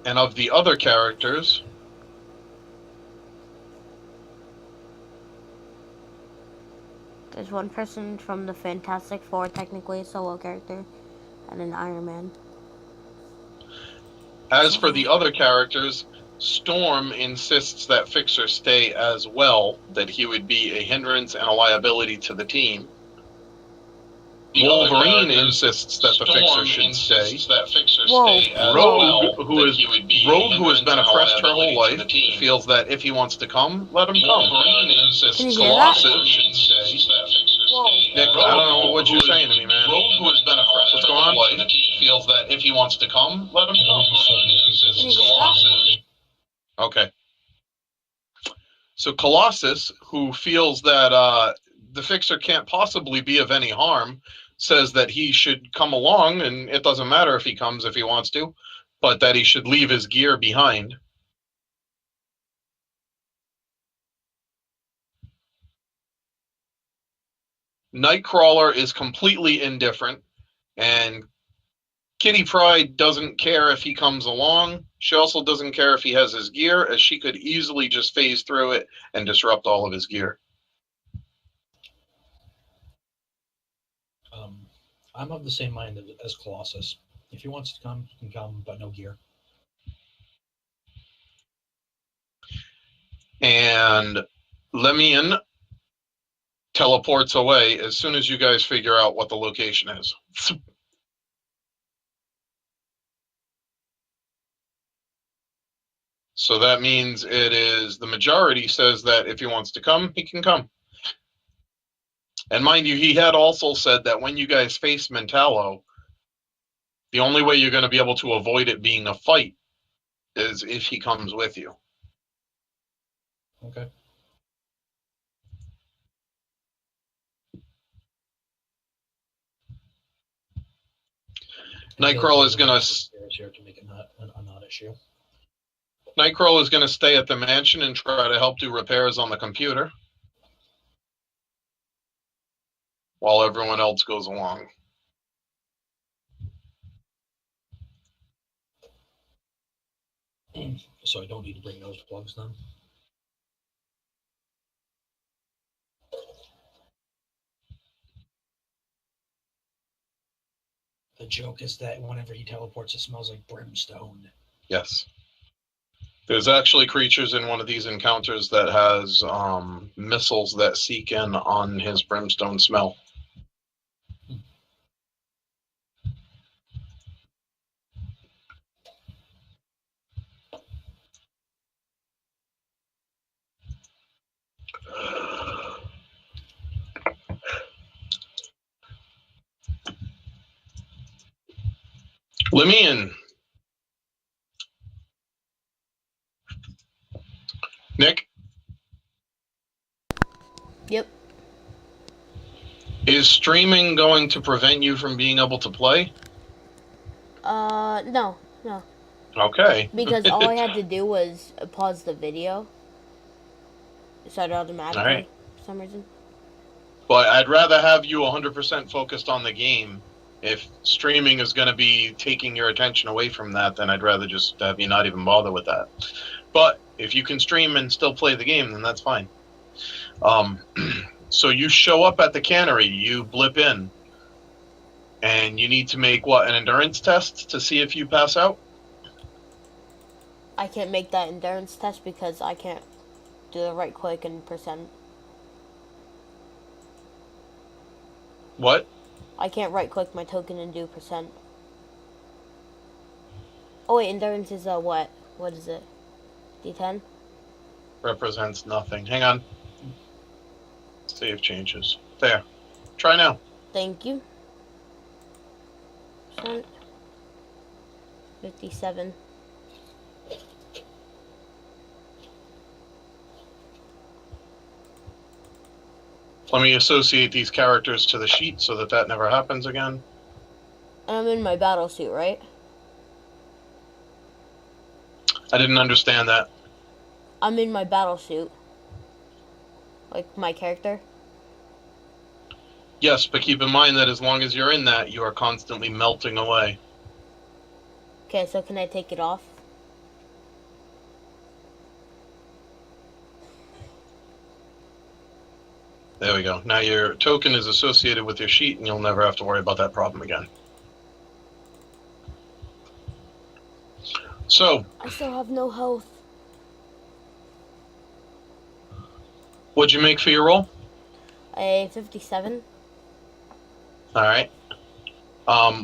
And of the other characters, there's one person from the Fantastic Four, technically a solo character, and an Iron Man. as for the other characters, Storm insists that Fixer stay as well, that he would be a hindrance and a liability to the team. Wolverine insists that the Fixer should stay. Rogue, who has been oppressed her whole life, feels that if he wants to come, let him come. Can you hear that? Nick, I don't know what you're saying to me, man. Rogue, who has been oppressed what's going on? Life, feels that if he wants to come, let him come. Okay. So Colossus, who feels that the Fixer can't possibly be of any harm, says that he should come along, and it doesn't matter if he comes if he wants to, but that he should leave his gear behind. Nightcrawler is completely indifferent, and Kitty Pryde doesn't care if he comes along. She also doesn't care if he has his gear, as she could easily just phase through it and disrupt all of his gear. I'm of the same mind as Colossus. If he wants to come, he can come, but no gear. And Lemian teleports away as soon as you guys figure out what the location is. So that means it is the majority says that if he wants to come, he can come. And mind you, he had also said that when you guys face Mentallo, the only way you're going to be able to avoid it being a fight is if he comes with you. Okay. Nightcrawler is going to make it not a non-issue. Nightcrawler is going to stay at the mansion and try to help do repairs on the computer while everyone else goes along. So I don't need to bring those plugs then? The joke is that whenever he teleports, it smells like brimstone. Yes. There's actually creatures in one of these encounters that has missiles that seek in on his brimstone smell. Lemian. Nick? Yep. Is streaming going to prevent you from being able to play? No. Okay. Because all I had to do was pause the video. It started automatically right. for some reason. But I'd rather have you 100% focused on the game. If streaming is going to be taking your attention away from that, then I'd rather just have you not even bother with that. But if you can stream and still play the game, then that's fine. So you show up at the cannery, you blip in, and you need to make, what, an endurance test to see if you pass out? I can't make that endurance test because I can't do the right click and percent. What? I can't right click my token and do percent. Oh wait, endurance is what? What is it? D10? Represents nothing. Hang on. Save changes. There. Try now. Thank you. 57. Let me associate these characters to the sheet so that never happens again. I'm in my battle suit, right? I didn't understand that. I'm in my battle suit. Like my character? Yes, but keep in mind that as long as you're in that, you are constantly melting away. Okay, so can I take it off? There we go. Now your token is associated with your sheet, and you'll never have to worry about that problem again. So, I still have no health. what'd you make for your roll? A 57. All right.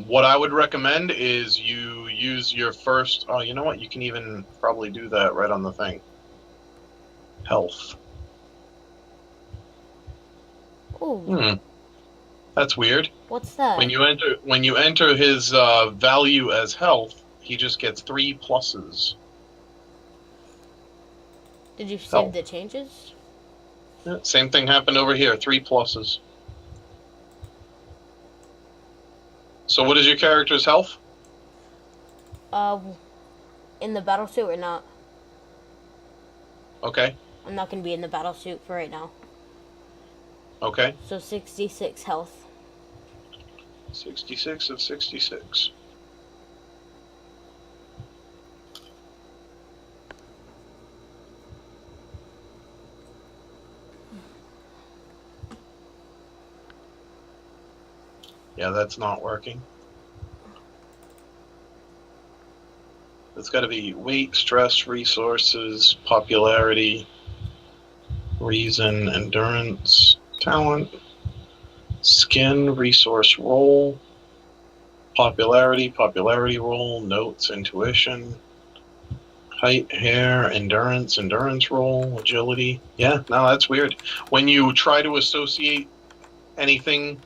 What I would recommend is you use your first... Oh, you know what? You can even probably do that right on the thing. Health. Ooh. That's weird. What's that? When you enter his value as health, he just gets 3 pluses. Did you save Health. the changes? Yeah, same thing happened over here. 3 pluses. So what is your character's health? In the battle suit or not? Okay. I'm not gonna be in the battle suit for right now. Okay. So 66 health. 66 of 66. Yeah, that's not working. It's got to be weight, stress, resources, popularity, reason, endurance, talent, skin, resource roll, popularity roll, notes, intuition, height, hair, endurance roll, agility. Yeah, no, that's weird. When you try to associate anything,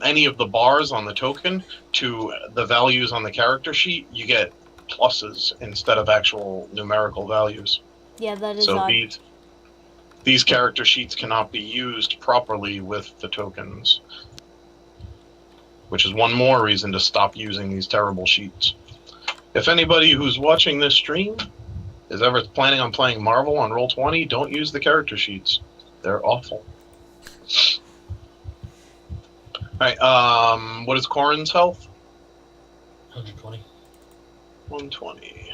any of the bars on the token to the values on the character sheet, you get pluses instead of actual numerical values. Yeah, that is So odd. these character sheets cannot be used properly with the tokens, which is one more reason to stop using these terrible sheets. If anybody who's watching this stream is ever planning on playing Marvel on Roll20, don't use the character sheets. They're awful. Alright, what is Corin's health? 120. 120.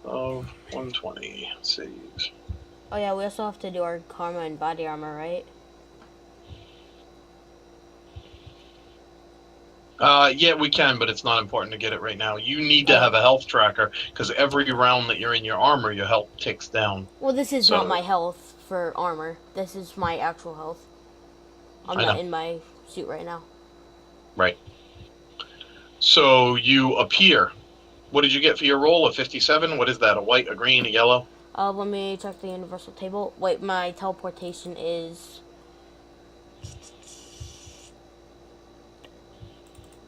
Of 120. Saves. Oh yeah, we also have to do our karma and body armor, right? Yeah, we can, but it's not important to get it right now. You need to have a health tracker, because every round that you're in your armor, your health ticks down. Well, this is not my health for armor. This is my actual health. I'm not in my suit right now. Right. So you appear. What did you get for your roll? A 57? What is that? A white, a green, a yellow? Let me check the universal table. Wait, my teleportation is...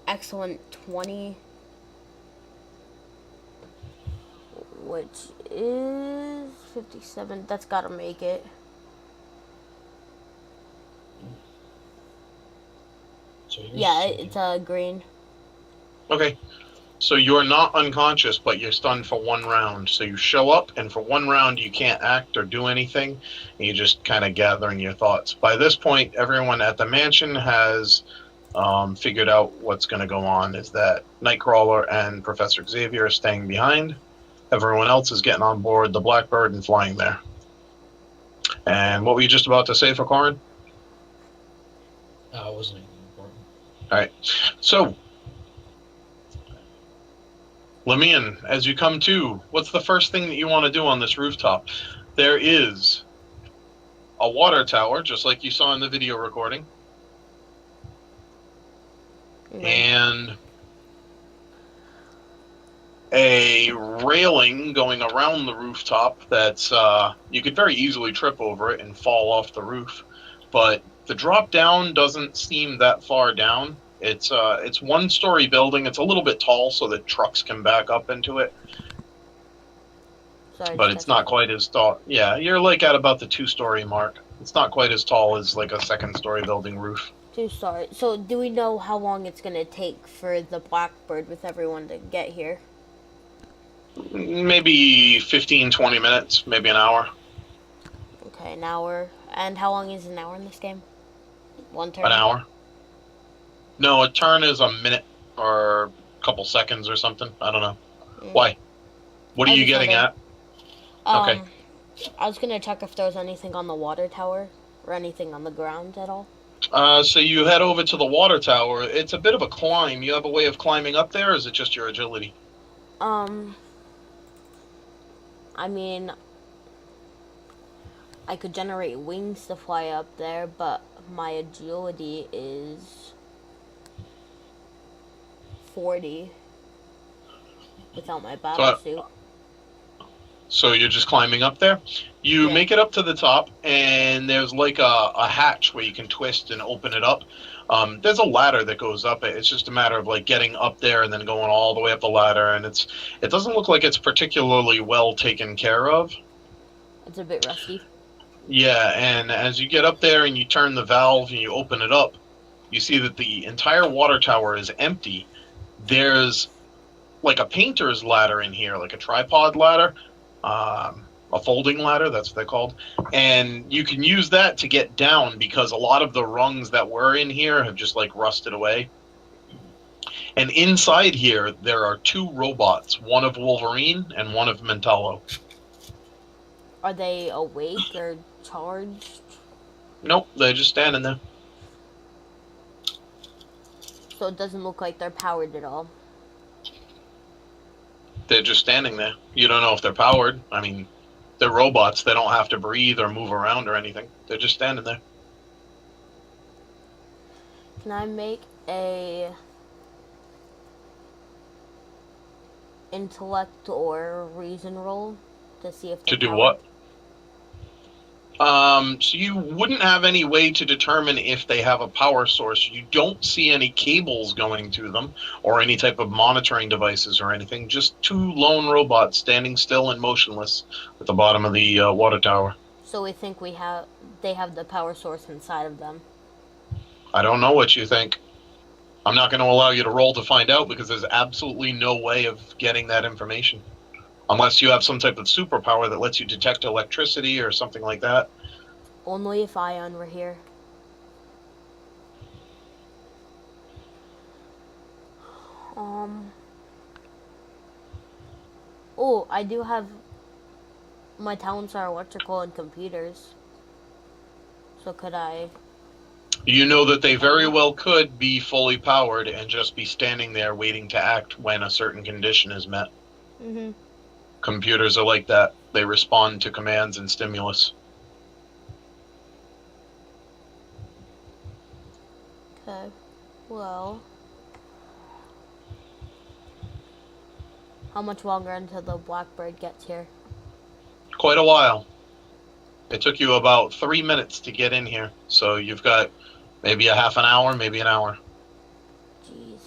excellent 20. Which is 57. That's gotta make it. So Yeah, it's green. Okay. So you're not unconscious, but you're stunned for 1 round. So you show up, and for 1 round you can't act or do anything, and you're just kind of gathering your thoughts. By this point, everyone at the mansion has figured out what's going to go on, is that Nightcrawler and Professor Xavier are staying behind. Everyone else is getting on board the Blackbird and flying there. And what were you just about to say for Corin? It wasn't anything important. All right. So, Lemian, as you come to, what's the first thing that you want to do on this rooftop? There is a water tower, just like you saw in the video recording. And a railing going around the rooftop that's you could very easily trip over it and fall off the roof, but the drop down doesn't seem that far down. It's 1-story building. It's a little bit tall so that trucks can back up into it. Sorry, but it's not quite as tall. Yeah, you're like at about the 2-story mark. It's not quite as tall as like a 2nd-story building roof. 2-story. So do we know how long it's gonna take for the Blackbird with everyone to get here? Maybe 15-20 minutes, maybe an hour. Okay, an hour. And how long is an hour in this game? 1 turn? An hour. No, a turn is a minute or a couple seconds or something. I don't know. Why? What are you getting at? Okay. I was gonna check if there was anything on the water tower or anything on the ground at all. So you head over to the water tower. It's a bit of a climb. You have a way of climbing up there, or is it just your agility? I mean, I could generate wings to fly up there, but my agility is 40 without my battle suit. So you're just climbing up there. You make it up to the top, and there's like a hatch where you can twist and open it up. There's a ladder that goes up it. It's just a matter of like getting up there and then going all the way up the ladder, and it doesn't look like it's particularly well taken care of. It's a bit rusty. Yeah, and as you get up there and you turn the valve and you open it up, you see that the entire water tower is empty. There's like a painter's ladder in here, like a tripod ladder. A folding ladder, that's what they're called, and you can use that to get down because a lot of the rungs that were in here have just like rusted away. And inside here there are two robots, one of Wolverine and one of Mentallo. Are they awake or charged? Nope, they're just standing there. So it doesn't look like they're powered at all. They're just standing there. You don't know if they're powered. I mean, they're robots. They don't have to breathe or move around or anything. They're just standing there. Can I make a intellect or reason roll to see if they're To do powered? what? So you wouldn't have any way to determine if they have a power source. You don't see any cables going to them or any type of monitoring devices or anything. Just two lone robots standing still and motionless at the bottom of the water tower. So we think they have the power source inside of them. I don't know what you think. I'm not going to allow you to roll to find out because there's absolutely no way of getting that information. Unless you have some type of superpower that lets you detect electricity or something like that. Only if Ion were here. Oh, I do have... My talents are electrical and computers. So could I... You know that they very well could be fully powered and just be standing there waiting to act when a certain condition is met. Mm-hmm. Computers are like that. They respond to commands and stimulus. Okay. Well... How much longer until the Blackbird gets here? Quite a while. It took you about 3 minutes to get in here, so you've got maybe a half an hour, maybe an hour. Jeez.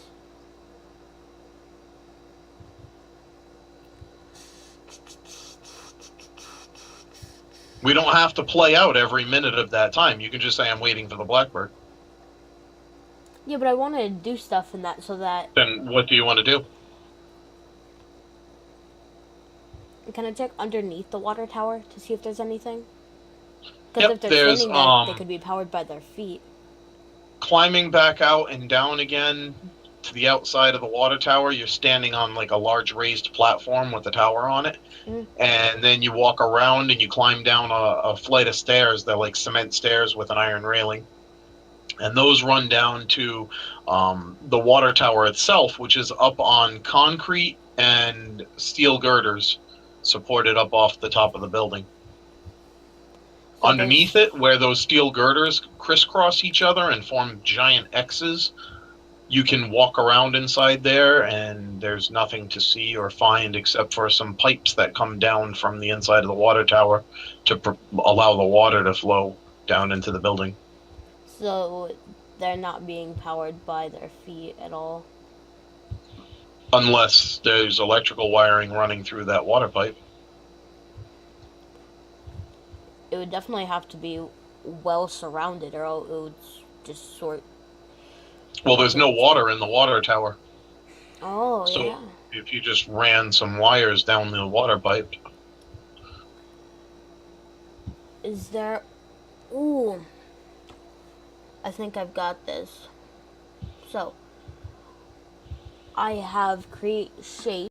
We don't have to play out every minute of that time. You can just say, I'm waiting for the Blackbird. Yeah, but I want to do stuff in that so that... Then what do you want to do? Can I check underneath the water tower to see if there's anything? Because if they're standing there, they could be powered by their feet. Climbing back out and down again to the outside of the water tower, you're standing on like a large raised platform with a tower on it. Mm. And then you walk around and you climb down a flight of stairs. They're like cement stairs with an iron railing. And those run down to the water tower itself, which is up on concrete and steel girders supported up off the top of the building. So underneath it, where those steel girders crisscross each other and form giant X's, you can walk around inside there, and there's nothing to see or find except for some pipes that come down from the inside of the water tower to allow the water to flow down into the building. So they're not being powered by their feet at all? Unless there's electrical wiring running through that water pipe. It would definitely have to be well surrounded, or it would just sort... Well, there's no water in the water tower. Oh, so yeah. If you just ran some wires down the water pipe. Is there... Ooh. I think I've got this. So, I have create shape.